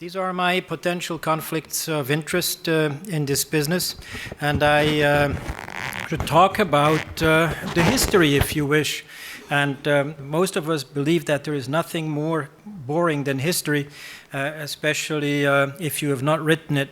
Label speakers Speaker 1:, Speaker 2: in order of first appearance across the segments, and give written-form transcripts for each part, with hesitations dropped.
Speaker 1: These are my potential conflicts of interest in this business, and I should talk about the history, if you wish. And most of us believe that there is nothing more boring than history, especially if you have not written it.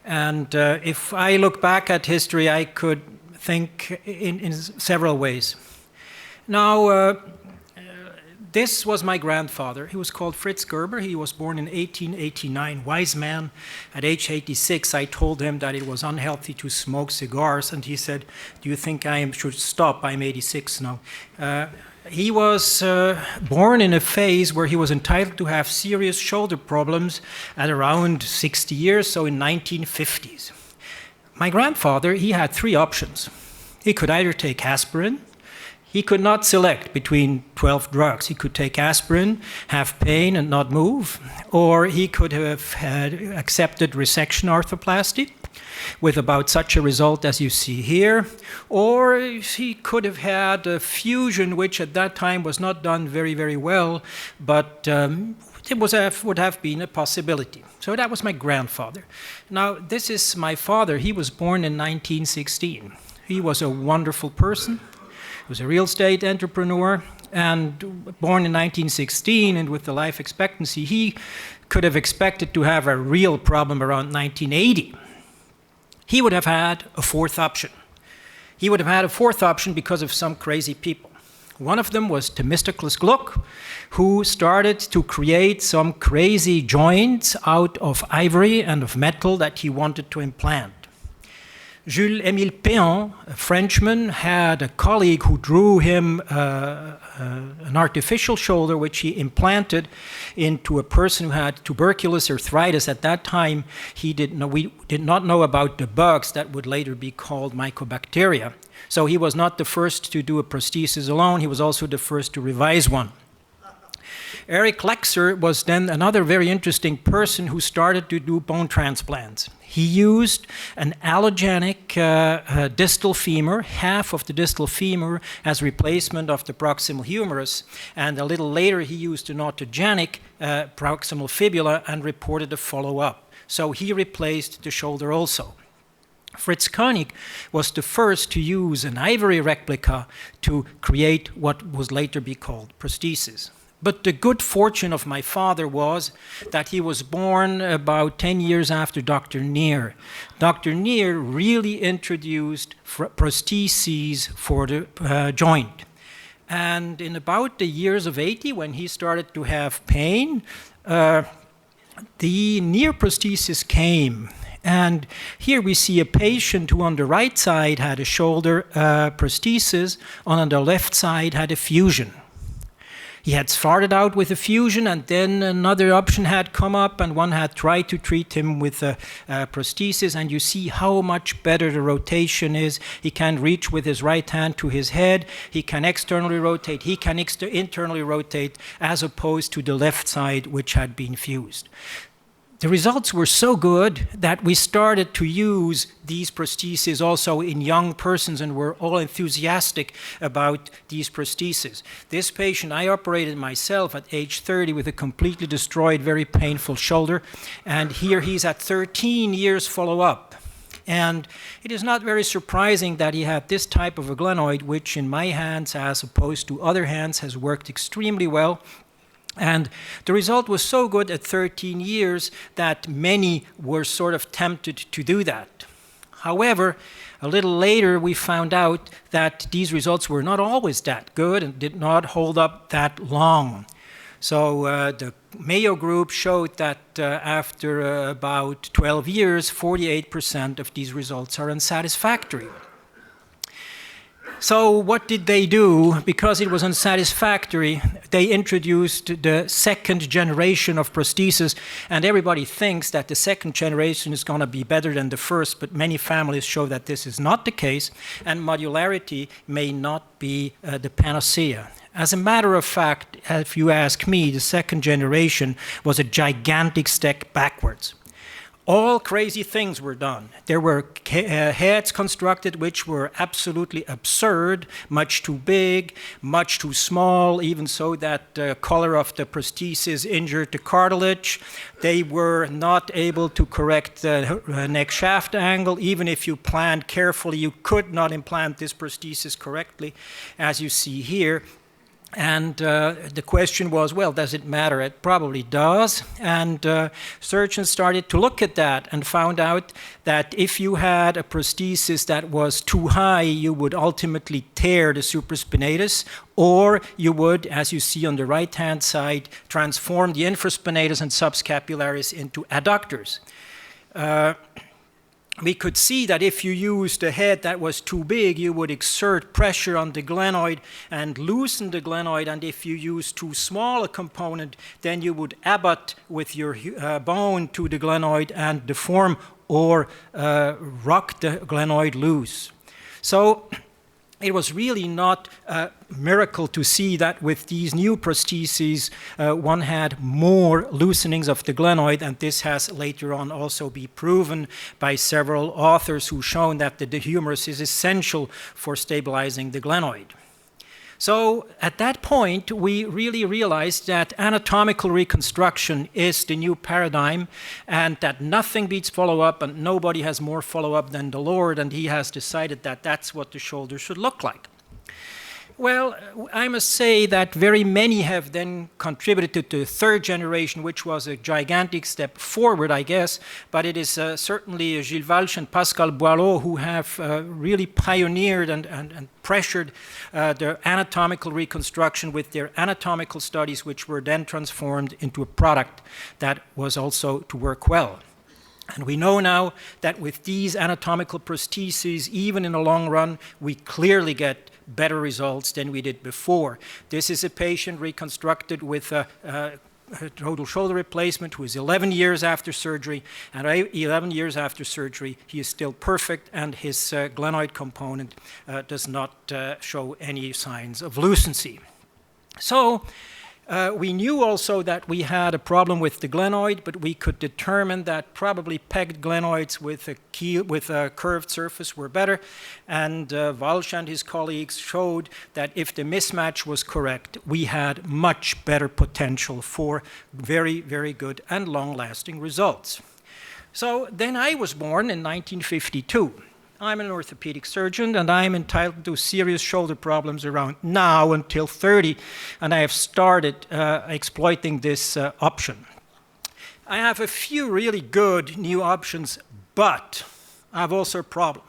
Speaker 1: And if I look back at history, I could think in several ways. Now, this was my grandfather. He was called Fritz Gerber. He was born in 1889, wise man. At age 86, I told him that it was unhealthy to smoke cigars, and he said, "Do you think I should stop? I'm 86 now." He was born in a phase where he was entitled to have serious shoulder problems at around 60 years, so in 1950s. My grandfather, he had three options. He could either take aspirin. He could not select between 12 drugs. He could take aspirin, have pain and not move, or he could have had accepted resection arthroplasty with about such a result as you see here, or he could have had a fusion, which at that time was not done very, very well, but it would have been a possibility. So that was my grandfather. Now, this is my father. He was born in 1916. He was a wonderful person. He was a real estate entrepreneur, and born in 1916, and with the life expectancy, he could have expected to have a real problem around 1980. He would have had a fourth option. He would have had a fourth option because of some crazy people. One of them was Themistocles Gluck, who started to create some crazy joints out of ivory and of metal that he wanted to implant. Jules-Émile Péan, a Frenchman, had a colleague who drew him an artificial shoulder which he implanted into a person who had tuberculous arthritis. At that time, we did not know about the bugs that would later be called mycobacteria. So he was not the first to do a prosthesis alone, he was also the first to revise one. Erich Lexer was then another very interesting person who started to do bone transplants. He used an allogenic distal femur, half of the distal femur, as replacement of the proximal humerus, and a little later he used an autogenic proximal fibula and reported a follow-up. So he replaced the shoulder also. Fritz Koenig was the first to use an ivory replica to create what was later be called prostheses. But the good fortune of my father was that he was born about 10 years after Dr. Neer. Dr. Neer really introduced prostheses for the joint. And in about the years of 80, when he started to have pain, the Neer prosthesis came. And here we see a patient who on the right side had a shoulder prosthesis, on the left side had a fusion. He had started out with a fusion, and then another option had come up, and one had tried to treat him with a prosthesis, and you see how much better the rotation is. He can reach with his right hand to his head, he can externally rotate, he can internally rotate, as opposed to the left side, which had been fused. The results were so good that we started to use these prostheses also in young persons, and were all enthusiastic about these prostheses. This patient I operated myself at age 30 with a completely destroyed, very painful shoulder, and here he's at 13 years follow-up. And it is not very surprising that he had this type of a glenoid, which in my hands, as opposed to other hands, has worked extremely well. And the result was so good at 13 years that many were sort of tempted to do that. However, a little later we found out that these results were not always that good and did not hold up that long. So the Mayo group showed that after about 12 years, 48% of these results are unsatisfactory. So what did they do? Because it was unsatisfactory, they introduced the second generation of prostheses, and everybody thinks that the second generation is going to be better than the first, but many families show that this is not the case, and modularity may not be the panacea. As a matter of fact, if you ask me, the second generation was a gigantic step backwards. all crazy things were done. There were heads constructed which were absolutely absurd, much too big, much too small, even so that the color of the prosthesis injured the cartilage. They were not able to correct the neck shaft angle. Even if you planned carefully, you could not implant this prosthesis correctly, as you see here. And the question was, well, does it matter? It probably does. And surgeons started to look at that and found out that if you had a prosthesis that was too high, you would ultimately tear the supraspinatus, or you would, as you see on the right-hand side, transform the infraspinatus and subscapularis into adductors. We could see that if you used a head that was too big, you would exert pressure on the glenoid and loosen the glenoid, and if you used too small a component, then you would abut with your bone to the glenoid and deform or rock the glenoid loose. So it was really not a miracle to see that with these new prostheses, one had more loosenings of the glenoid, and this has later on also been proven by several authors who've shown that the humerus is essential for stabilizing the glenoid. So at that point, we really realized that anatomical reconstruction is the new paradigm, and that nothing beats follow-up, and nobody has more follow-up than the Lord, and he has decided that that's what the shoulder should look like. Well, I must say that very many have then contributed to the third generation, which was a gigantic step forward, I guess, but it is certainly Gilles Walch and Pascal Boileau who have really pioneered and pressured the anatomical reconstruction with their anatomical studies, which were then transformed into a product that was also to work well. And we know now that with these anatomical prostheses, even in the long run, we clearly get better results than we did before. This is a patient reconstructed with a total shoulder replacement who is 11 years after surgery, and 11 years after surgery he is still perfect, and his glenoid component does not show any signs of lucency. So we knew also that we had a problem with the glenoid, but we could determine that probably pegged glenoids with a curved surface were better, and Walch and his colleagues showed that if the mismatch was correct, we had much better potential for very, very good and long-lasting results. So then I was born in 1952. I'm an orthopedic surgeon, and I'm entitled to serious shoulder problems around now until 30, and I have started exploiting this option. I have a few really good new options, but I have also a problem.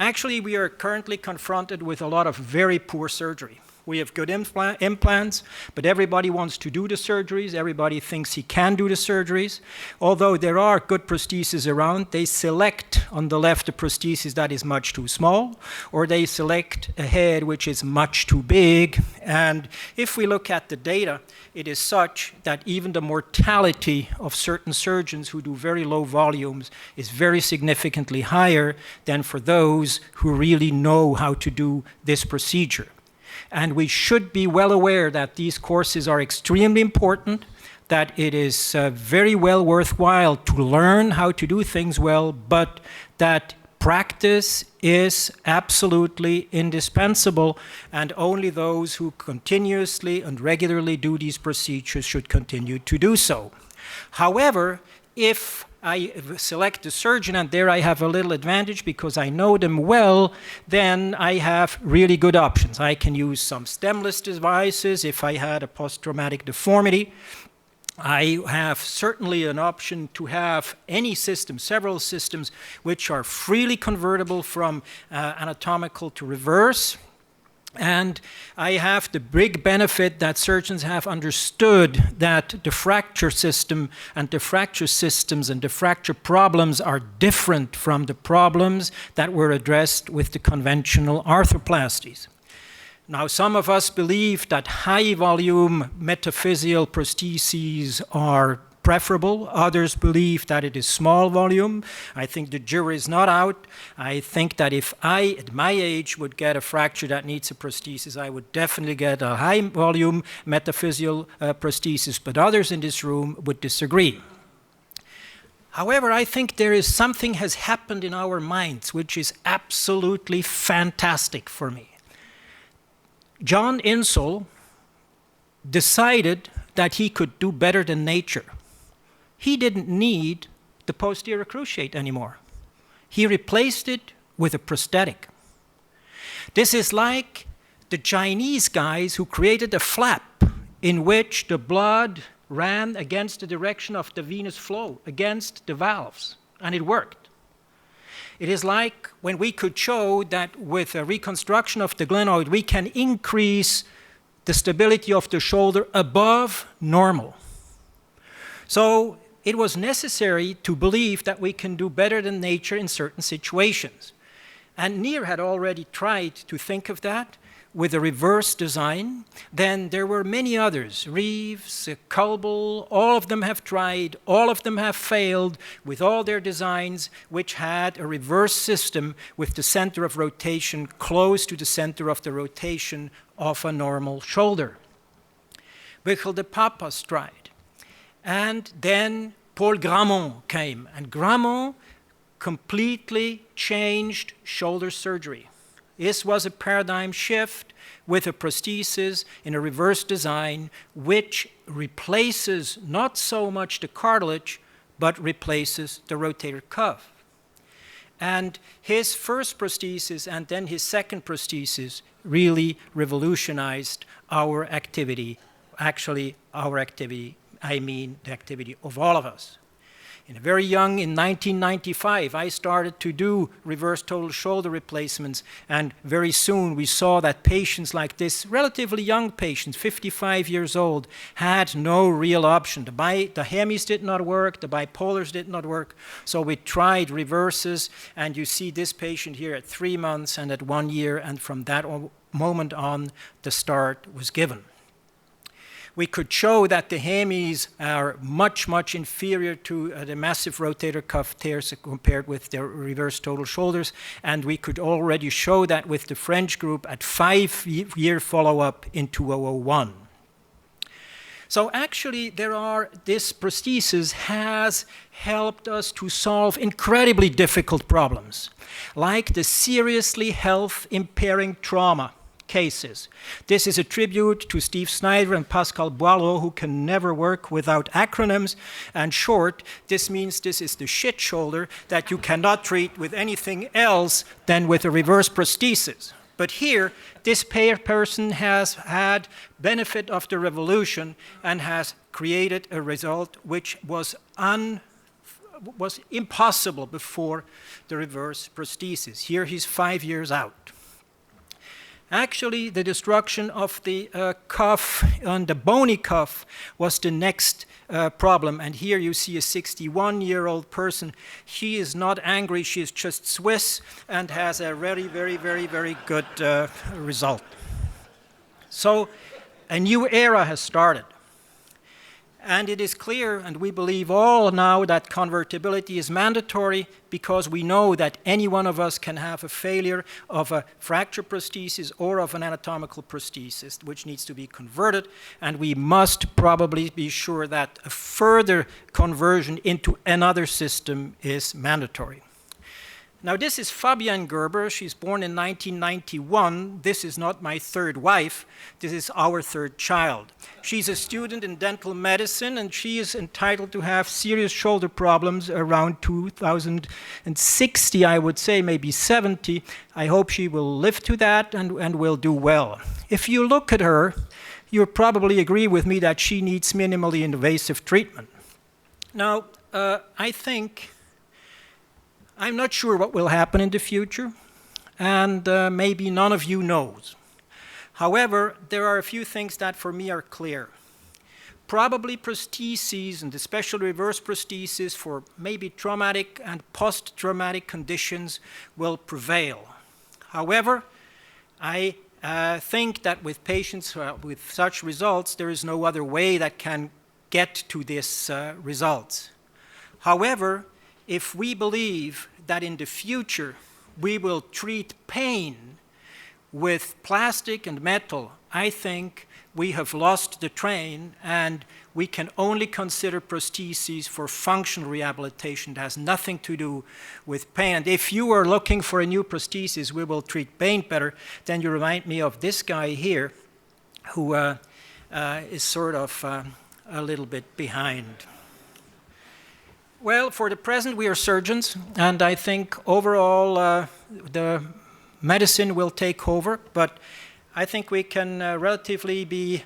Speaker 1: Actually, we are currently confronted with a lot of very poor surgery. We have good implants, but everybody wants to do the surgeries. Everybody thinks he can do the surgeries. Although there are good prostheses around, they select on the left a prosthesis that is much too small, or they select a head which is much too big. And if we look at the data, it is such that even the mortality of certain surgeons who do very low volumes is very significantly higher than for those who really know how to do this procedure. And we should be well aware that these courses are extremely important, that it is very well worthwhile to learn how to do things well, but that practice is absolutely indispensable, and only those who continuously and regularly do these procedures should continue to do so. However, if I select a surgeon, and there I have a little advantage because I know them well, then I have really good options. I can use some stemless devices if I had a post-traumatic deformity. I have certainly an option to have any system, several systems, which are freely convertible from anatomical to reverse. And I have the big benefit that surgeons have understood that the fracture system and the fracture systems and the fracture problems are different from the problems that were addressed with the conventional arthroplasties. Now, some of us believe that high-volume metaphyseal prostheses are preferable. Others believe that it is small volume. I think the jury is not out. I think that if I, at my age, would get a fracture that needs a prosthesis, I would definitely get a high-volume metaphyseal prosthesis, but others in this room would disagree. However, I think there is something has happened in our minds which is absolutely fantastic for me. John Insull decided that he could do better than nature. He didn't need the posterior cruciate anymore. He replaced it with a prosthetic. This is like the Chinese guys who created a flap in which the blood ran against the direction of the venous flow, against the valves, and it worked. It is like when we could show that with a reconstruction of the glenoid, we can increase the stability of the shoulder above normal. So it was necessary to believe that we can do better than nature in certain situations. And Neer had already tried to think of that with a reverse design. Then there were many others, Reeves, Kulbel, all of them have tried, all of them have failed with all their designs, which had a reverse system with the center of rotation close to the center of the rotation of a normal shoulder. Bichel de Papas tried. And then Paul Gramont came, and Gramont completely changed shoulder surgery. This was a paradigm shift with a prosthesis in a reverse design which replaces not so much the cartilage, but replaces the rotator cuff. And his first prosthesis and then his second prosthesis really revolutionized our activity. Actually, our activity, I mean the activity of all of us. Very young, in 1995, I started to do reverse total shoulder replacements, and very soon we saw that patients like this, relatively young patients, 55 years old, had no real option. The hemis did not work, the bipolars did not work, so we tried reverses, and you see this patient here at 3 months and at 1 year, and from that moment on, the start was given. We could show that the hemis are much, much inferior to the massive rotator cuff tears compared with their reverse total shoulders, and we could already show that with the French group at 5-year follow-up in 2001. So actually, this prosthesis has helped us to solve incredibly difficult problems, like the seriously health-impairing trauma cases. This is a tribute to Steve Snyder and Pascal Boileau, who can never work without acronyms. And short, this means this is the shit shoulder that you cannot treat with anything else than with a reverse prosthesis. But here, this person has had benefit of the revolution and has created a result which was impossible before the reverse prosthesis. Here he's 5 years out. Actually, the destruction of the cuff on the bony cuff was the next problem. And here you see a 61-year-old person. She is not angry, she is just Swiss and has a very, very, very, very good result. So a new era has started. And it is clear, and we believe all now, that convertibility is mandatory because we know that any one of us can have a failure of a fracture prosthesis or of an anatomical prosthesis, which needs to be converted, and we must probably be sure that a further conversion into another system is mandatory. Now, this is Fabienne Gerber. She's born in 1991. This is not my third wife. This is our third child. She's a student in dental medicine, and she is entitled to have serious shoulder problems around 2060, I would say, maybe 70. I hope she will live to that and will do well. If you look at her, you'll probably agree with me that she needs minimally invasive treatment. Now, I'm not sure what will happen in the future, and maybe none of you knows. However, there are a few things that for me are clear. Probably prostheses, and especially reverse prostheses for maybe traumatic and post-traumatic conditions, will prevail. However, I think that with patients with such results, there is no other way that can get to this results. However, if we believe that in the future we will treat pain with plastic and metal I think we have lost the train, and we can only consider prostheses for functional rehabilitation. It has nothing to do with pain. And if you are looking for a new prosthesis, we will treat pain better, then you remind me of this guy here, who is sort of a little bit behind. Well, for the present, we are surgeons, and I think overall the medicine will take over, but I think we can relatively be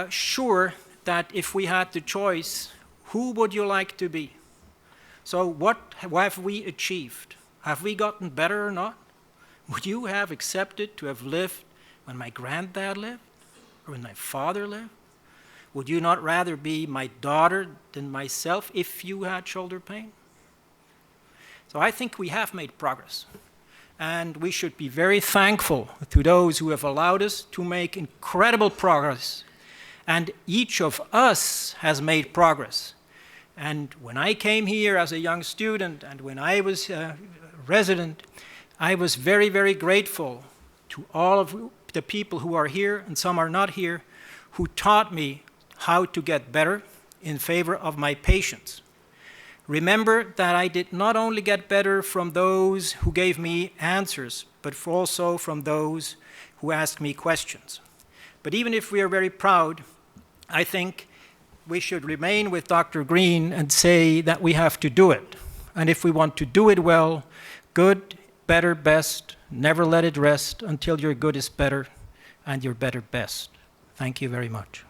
Speaker 1: sure that if we had the choice, who would you like to be? So what have we achieved? Have we gotten better or not? Would you have accepted to have lived when my granddad lived or when my father lived? Would you not rather be my daughter than myself if you had shoulder pain? So I think we have made progress. And we should be very thankful to those who have allowed us to make incredible progress. And each of us has made progress. And when I came here as a young student and when I was a resident, I was very, very grateful to all of the people who are here, and some are not here, who taught me how to get better in favor of my patients. Remember that I did not only get better from those who gave me answers, but also from those who asked me questions. But even if we are very proud, I think we should remain with Dr. Green and say that we have to do it. And if we want to do it well, good, better, best, never let it rest until your good is better and your better best. Thank you very much.